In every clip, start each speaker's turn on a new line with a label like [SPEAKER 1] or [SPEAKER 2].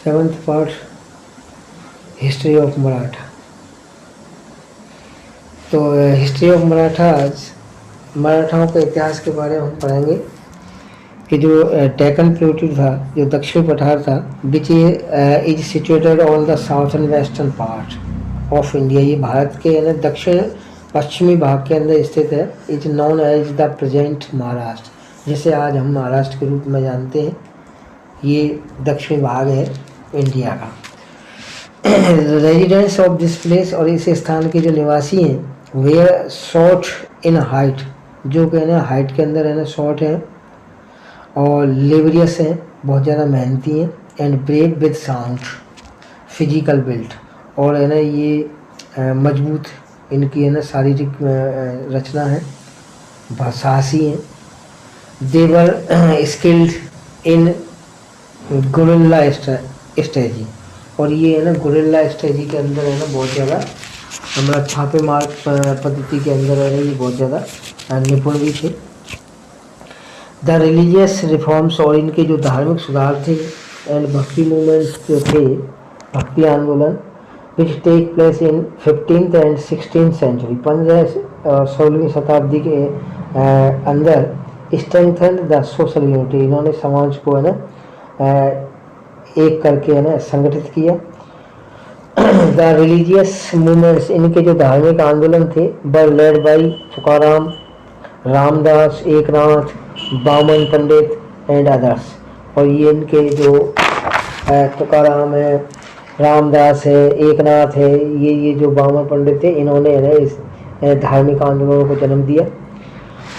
[SPEAKER 1] Seventh part, history of Maratha. तो history of Marathas, मराठाओं के इतिहास के बारे में हम पढ़ेंगे कि जो डेक्कन प्लेटू था, जो दक्षिण पठार था, which is situated on the southern western part of India. ये भारत के दक्षिण पश्चिमी भाग के अंदर स्थित है। Is known as the present Maharashtra, जिसे आज हम महाराष्ट्र के रूप में जानते हैं। ये दक्षिण भाग है इंडिया का। रेजिडेंट्स ऑफ दिस प्लेस, और इस स्थान के जो निवासी हैं वे शॉर्ट इन हाइट, जो कि हाइट के अंदर शॉर्ट हैं और लेबरियस हैं, बहुत ज़्यादा मेहनती हैं, and brave with sound physical built, और ये मजबूत इनकी शारीरिक रचना है, साहसी हैं। देवर स्किल्ड इन गुरिल्ला स्ट्रेटजी, और ये गुरिल्ला स्ट्रेटजी के अंदर बहुत ज़्यादा हमारा छापे मार पद्धति के अंदर ये बहुत ज़्यादा निपुण भी थे। द रिलीजियस रिफॉर्म्स, और इनके जो धार्मिक सुधार थे, एंड भक्ति मूवमेंट्स जो थे, भक्ति आंदोलन, which take place in 15th and 16th century, 15 और 16वीं शताब्दी के अंदर, स्ट्रेंथन द सोशल यूनिटी, इन्होंने समाज को एक करके संगठित किया। द रिलीजियस मूवमेंट्स, इनके जो धार्मिक आंदोलन थे, were led by Tukaram, Ramdas, Eknath, Baman Pandit and others, और ये इनके जो तुकाराम है, रामदास है, एकनाथ है, ये जो बामन पंडित थे, इन्होंने इस धार्मिक आंदोलनों को जन्म दिया।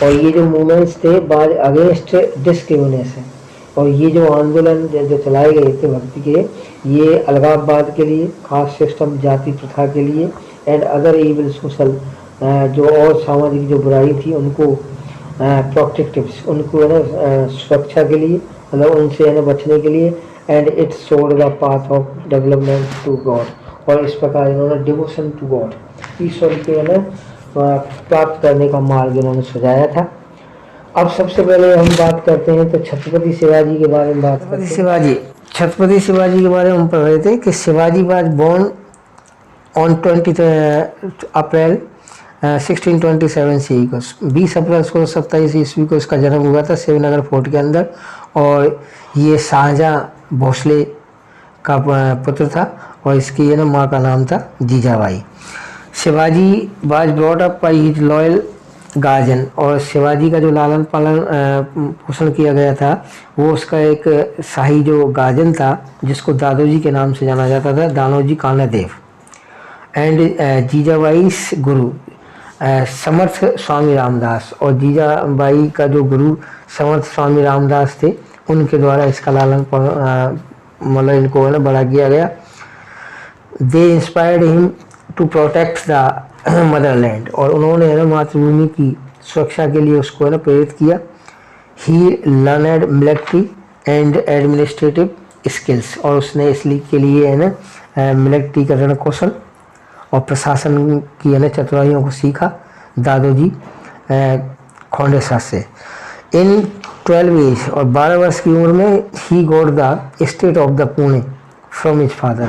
[SPEAKER 1] और ये जो मूवमेंट्स थे बाज अगेंस्ट डिस्क्रिमिनेशन, और ये जो आंदोलन जो चलाए गए थे भक्ति के, ये अलगाववाद के लिए, कास्ट सिस्टम, जाति प्रथा के लिए, एंड अदर इविल सोशल, जो और सामाजिक जो बुराई थी उनको प्रोटेक्टिव्स, उनको सुरक्षा के लिए, मतलब उनसे बचने के लिए, and it showed the path of development to god, और इस प्रकार इन्होंने डिवोशन टू गॉड, ईश्वर के प्राप्त करने का मार्ग इन्होंने सुझाया था। अब सबसे पहले हम बात करते हैं तो छत्रपति शिवाजी के बारे में बात करते हैं। छत्रपति शिवाजी के बारे में हम पढ़ रहे थे कि शिवाजी वाज बोर्न ऑन 20 अप्रैल 1627 सी को, 20 अप्रैल 1627 ईस्वी को इसका जन्म हुआ था शिवनगर फोर्ट के अंदर, और ये शाहजहाँ भोसले का पुत्र था, और इसकी माँ का नाम था Jijabai. Shivaji was brought up by his loyal guardian, और शिवाजी का जो लालन पालन पोषण किया गया था, वो उसका एक शाही जो गार्जियन था, जिसको दादोजी के नाम से जाना जाता था, दानोजी कानादेव, एंड जीजाबाईस गुरु समर्थ स्वामी रामदास, और जीजाबाई का जो गुरु समर्थ स्वामी रामदास थे, उनके द्वारा इसका लालन मतलब इनको बड़ा किया गया। They inspired him to protect the motherland, और उन्होंने मातृभूमि की सुरक्षा के लिए उसको प्रेरित किया। He learned military and administrative skills, और उसने इसलिए के लिए मिलिट्री का रण कौशल और प्रशासन की चतुराइयों को सीखा दादोजी खोंडेसर से। इन 12 एज, और 12 वर्ष की उम्र में, he got the state of the Pune from his father,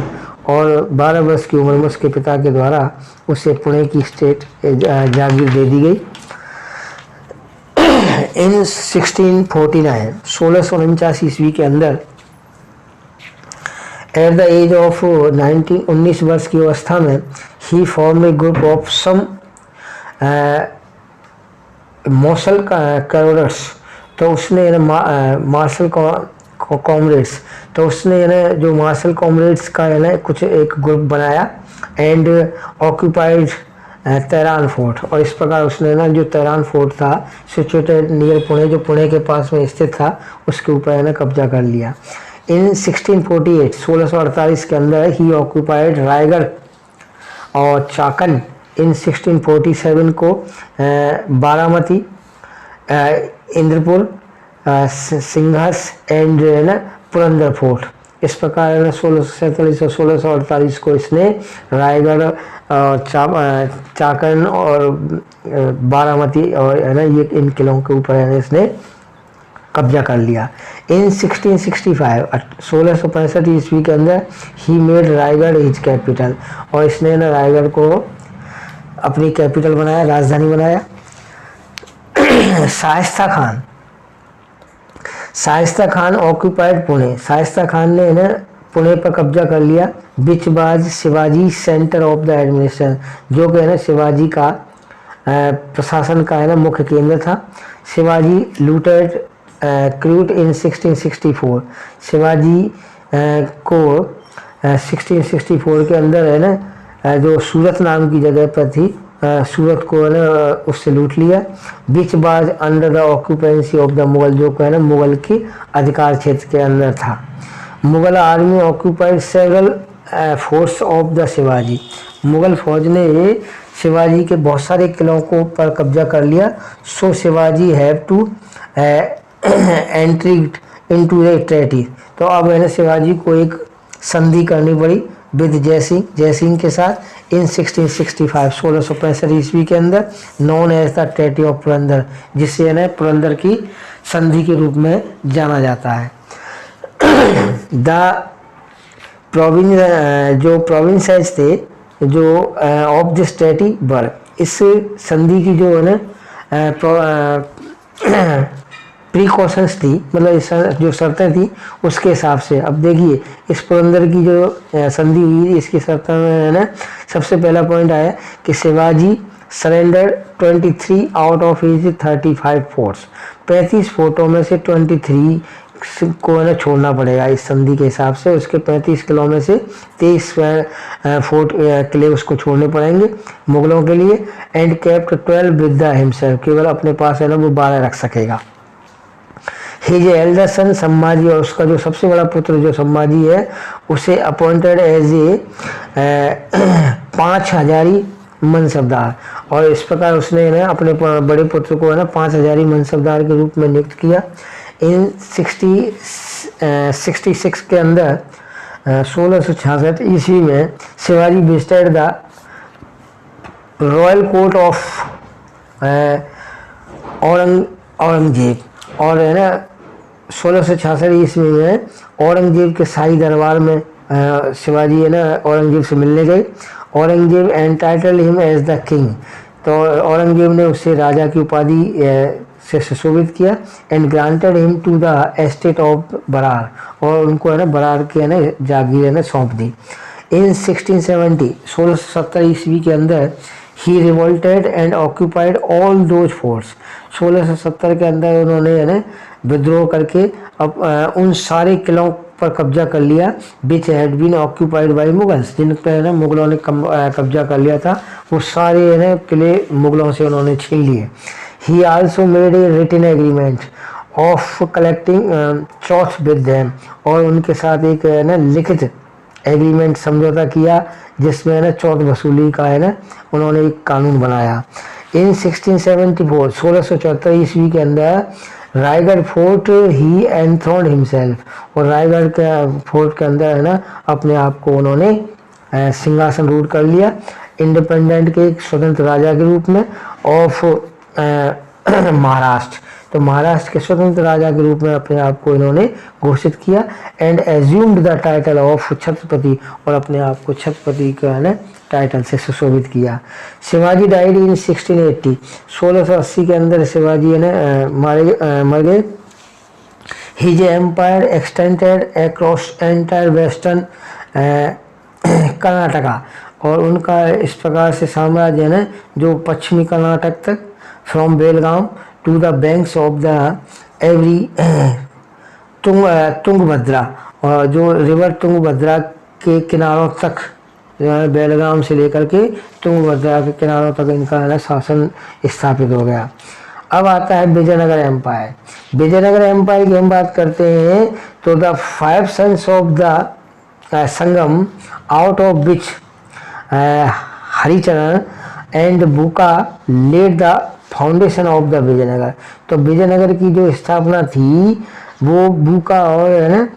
[SPEAKER 1] और 12 वर्ष की उम्र में उसके पिता के द्वारा उसे पुणे की स्टेट जागीर दे दी गई। इन 1649, 1649 ईस्वी के अंदर, एट द एज ऑफ 19 वर्ष की अवस्था में, he form a group of some martial cadets, तो उसने मार्शल कॉमरेड्स, तो उसने जो मार्शल कॉमरेड्स का कुछ एक ग्रुप बनाया, एंड ऑक्यूपाइड तेहरान फोर्ट, और इस प्रकार उसने जो तेहरान फोर्ट था सिचुएटेड नियर पुणे, जो पुणे के पास में स्थित था, उसके ऊपर कब्जा कर लिया। इन 1648, 1648 के अंदर, ही ऑक्यूपाइड रायगढ़ और चाकन। इन 1647 को बारामती, इंद्रपुर, सिंघस एंड पुरंदर फोर्ट, इस प्रकार 1647 और 1648 को इसने रायगढ़ और चाकन और बारामती और ये इन किलों के ऊपर इसने कब्जा कर लिया। इन 1665 1665 ईस्वी के अंदर he made Raigarh his capital, और इसने ना रायगढ़ को अपनी कैपिटल बनाया, राजधानी बनाया। शाइस्ता खान ऑक्यूपाइड पुणे, शाइस्ता खान ने ना पुणे पर कब्जा कर लिया। Which was Shivaji centre of the administration, जो कि है ना शिवाजी का प्रशासन का है ना मुख्य केंद्र था। शिवाजी लूटेड क्रूट इन 1664, शिवाजी को 1664 के अंदर है ना जो सूरत नाम की जगह पर थी, सूरत को है ना उससे लूट लिया। Which was under the occupancy of the Mughal, जो है ना मुगल के अधिकार क्षेत्र के अंदर था। Mughal army occupied several force of the Shivaji, Mughal फौज ने शिवाजी के बहुत सारे किलों को पर कब्जा कर लिया। So Shivaji have to entered into a treaty, तो अब है ना शिवाजी को एक संधि करनी पड़ी विद जयसिंह के साथ इन 1665 1665 ईस्वी के अंदर, known as the treaty of Purandar, जिसे है ना पुरंदर की संधि के रूप में जाना जाता है। द प्रोविंस जो प्रोविंसेस थे जो ऑफ दिस ट्रेटी वर, इस संधि की जो है ना प्रिकॉशंस थी, मतलब इस जो शर्तें थी उसके हिसाब से। अब देखिए इस पुरंदर की जो संधि हुई इसकी शर्तों में है ना सबसे पहला पॉइंट आया कि Shivaji surrender 23 out of his 35 forts, 35 फोर्टों में से 23 को है ना छोड़ना पड़ेगा इस संधि के हिसाब से। उसके 35 किलों में से 23 फोर्ट किले उसको छोड़ने पड़ेंगे मुगलों के लिए। And kept 12 with the himself, केवल अपने पास है ना वो 12 रख सकेगा। हिज एल्डर सन संभाजी, और उसका जो सबसे बड़ा पुत्र जो संभाजी है उसे अपॉइंटेड एज ए 5000 मनसबदार, और इस प्रकार उसने ना अपने बड़े पुत्र को है ना 5000 मनसबदार के रूप में नियुक्त किया। इन 66 के अंदर 1666 ईस्वी में Shivaji visited the royal court of Aurangzeb, और है ना 1666 ईस्वी में औरंगजेब के शाही दरबार में शिवाजी है ना औरंगजेब से मिलने गए। Aurangzeb entitle him as the king, तो औरंगजेब ने उससे राजा की उपाधि से सुशोभित किया। And granted him to the estate of Berar, और उनको है ना बरार के है ना जागीर है ना सौंप दी। इन 1670 ईस्वी के अंदर he revolted and occupied all those forts, 1670 के अंदर उन्होंने है ना विद्रोह करके अब उन सारे किलों पर कब्जा कर लिया which had been occupied by Mughals, जिन पर है ना मुगलों ने कब्जा कर लिया था, वो सारे है ना किले मुगलों से उन्होंने छीन लिए। He also made a written agreement of collecting chauth with them, और उनके साथ एक है ना लिखित एग्रीमेंट समझौता किया जिसमें है ना चौथ वसूली का है ना उन्होंने एक कानून बनाया। इन 1674 1674 ईस्वी के अंदर रायगढ़ फोर्ट ही एंथ्रोन्ड हिमसेल्फ, और रायगढ़ के फोर्ट के अंदर है ना अपने आप को उन्होंने सिंहासन रूढ़ कर लिया इंडिपेंडेंट के एक स्वतंत्र राजा के रूप में ऑफ महाराष्ट्र, तो महाराष्ट्र के स्वतंत्र राजा के रूप में अपने आप को इन्होंने घोषित किया। And assumed the title of Chhatrapati, और अपने आप को छत्रपति का है ना टाइटल से सुशोभित किया। शिवाजी डाइड इन 1680, 1680 के अंदर शिवाजी है ना मर गए। His empire extended across entire western Karnataka, और उनका इस प्रकार से साम्राज्य है ना जो पश्चिमी कर्नाटक तक, from Belgaum to the banks of the every Tungabhadra, और जो रिवर तुंगभद्रा के किनारों तक बेलगाम से लेकर के तुंगभद्रा के किनारों तक इनका है ना शासन स्थापित हो गया। अब आता है विजयनगर एम्पायर। विजयनगर एम्पायर की हम बात करते हैं तो the 5 sons of the Sangama out of which Haricharan and Bukka led the foundation of the Vijayanagara, तो विजयनगर की जो स्थापना थी वो बुका और है ना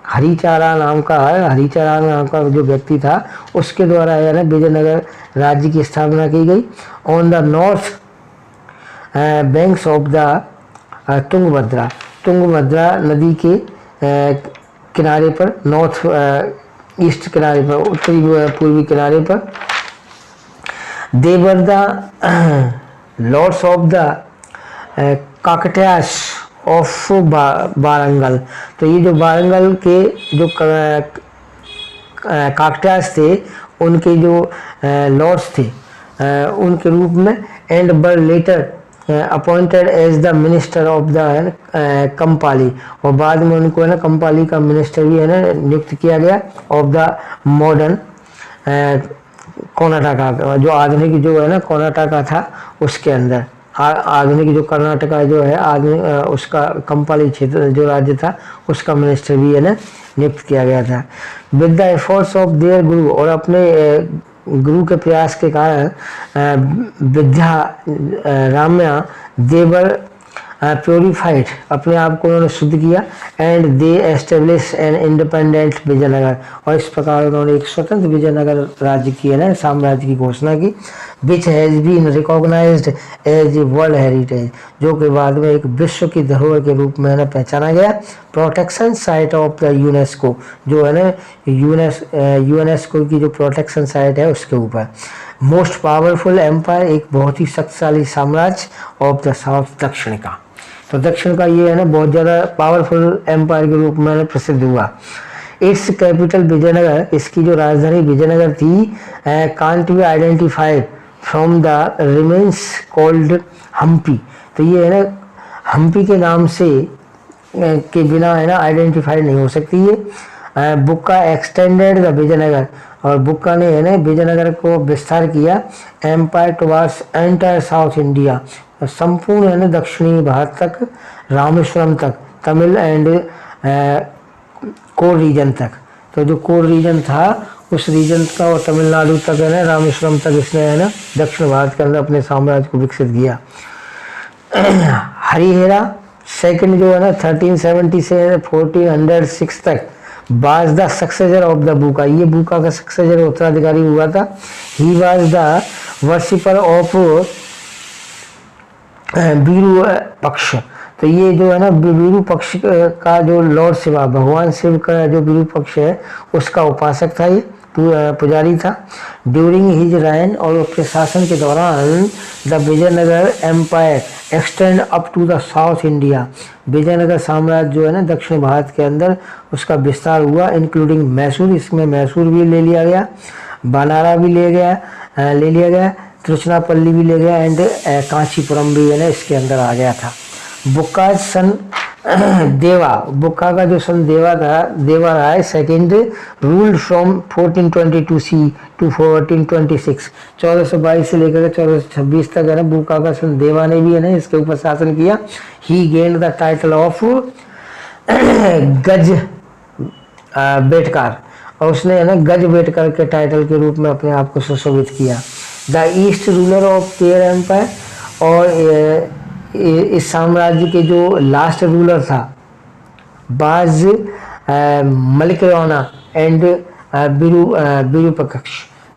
[SPEAKER 1] हरिचारा नाम का जो व्यक्ति था उसके द्वारा है ना विजयनगर राज्य की स्थापना की गई। On the north banks of the Tungabhadra नदी के किनारे पर, नॉर्थ ईस्ट किनारे पर, उत्तरी पूर्वी किनारे पर। They were the lords of the Kakatiyas of Warangal. तो ये जो वारंगल के जो काकटियास थे उनके जो लॉर्ड्स थे उनके रूप में। And were later appointed as the minister of the Kampili, और बाद में उनको है ना कंपाली का मिनिस्टर भी है ना नियुक्त किया गया ऑफ द मॉडर्न कर्नाटका, जो आधुनिक जो है ना कर्नाटका था उसके अंदर। आधुनिक जो कर्नाटका जो है आधुनिक उसका कंपाली क्षेत्र जो राज्य था उसका मिनिस्टर भी है ना नियुक्त किया गया था। With the efforts of their गुरु, और अपने गुरु के प्रयास के कारण विद्या राम्या देवर प्योरीफाइड, अपने आप को उन्होंने शुद्ध किया। And they establish an independent Vijayanagar, और इस प्रकार उन्होंने एक स्वतंत्र विजयनगर राज्य की है ना साम्राज्य की घोषणा की। Which has been recognized as a world heritage, जो कि बाद में एक विश्व की धरोहर के रूप में है ना पहचाना गया। Protection site of the UNESCO, जो है ना यूनेस्को की जो प्रोटेक्शन साइट है उसके ऊपर। मोस्ट पावरफुल एम्पायर, एक बहुत ही शक्तिशाली साम्राज्य ऑफ द साउथ, दक्षिण का। तो दक्षिण का ये है ना बहुत ज़्यादा पावरफुल एम्पायर के रूप में प्रसिद्ध हुआ। इट्स कैपिटल विजयनगर, इसकी जो राजधानी विजयनगर थी, can't be identified from the remains called Hampi. तो ये है ना हम्पी के नाम से के बिना है ना आइडेंटिफाइड नहीं हो सकती है। बुक्का एक्सटेंडेड द विजयनगर, और बुक्का ने है ना विजयनगर को विस्तार किया। Empire towards entire south India, संपूर्ण है ना दक्षिणी भारत तक, रामेश्वरम तक, तमिल एंड कोर रीजन तक। तो जो कोर रीजन था उस रीजन का और तमिलनाडु तक है ना रामेश्वरम तक इसने है ना दक्षिण भारत के अंदर अपने साम्राज्य को विकसित किया। हरिहेरा सेकंड जो है ना 1370 से 1406 तक was the successor of the बुका, ये बुका का सक्सेसर उत्तराधिकारी हुआ था। He was the worshipper of Veeru पक्ष, तो ये जो है ना वीरू पक्ष का जो लॉर्ड शिवा, भगवान शिव का जो वीरू पक्ष है उसका उपासक था, ये पुजारी था। ड्यूरिंग हिज राइन, और उसके शासन के दौरान the Vijayanagar empire extend up to the south India, Vijayanagar साम्राज्य जो है ना दक्षिण भारत के अंदर उसका विस्तार हुआ। इंक्लूडिंग मैसूर, इसमें मैसूर भी ले लिया गया, बनारा भी ले लिया गया, तिरुचिरापल्ली भी ले गया, एंड कांचीपुरम भी है ना इसके अंदर आ गया था। बुक्का सन देवा, बुक्का का जो सन देवा था, Deva Raya second ruled from 1422 C to 1426, 1422 से लेकर 1426 तक है ना बुक्का का सन देवा ने भी है ना इसके ऊपर शासन किया। ही गेन्ड द टाइटल ऑफ गज बेटकार, और उसने है ना गज बेटकर के टाइटल के रूप में अपने आप को सुशोभित किया। The east ruler of their empire, और इस साम्राज्य के जो लास्ट रूलर था बाज मलिक रौना एंड विरूपक्ष,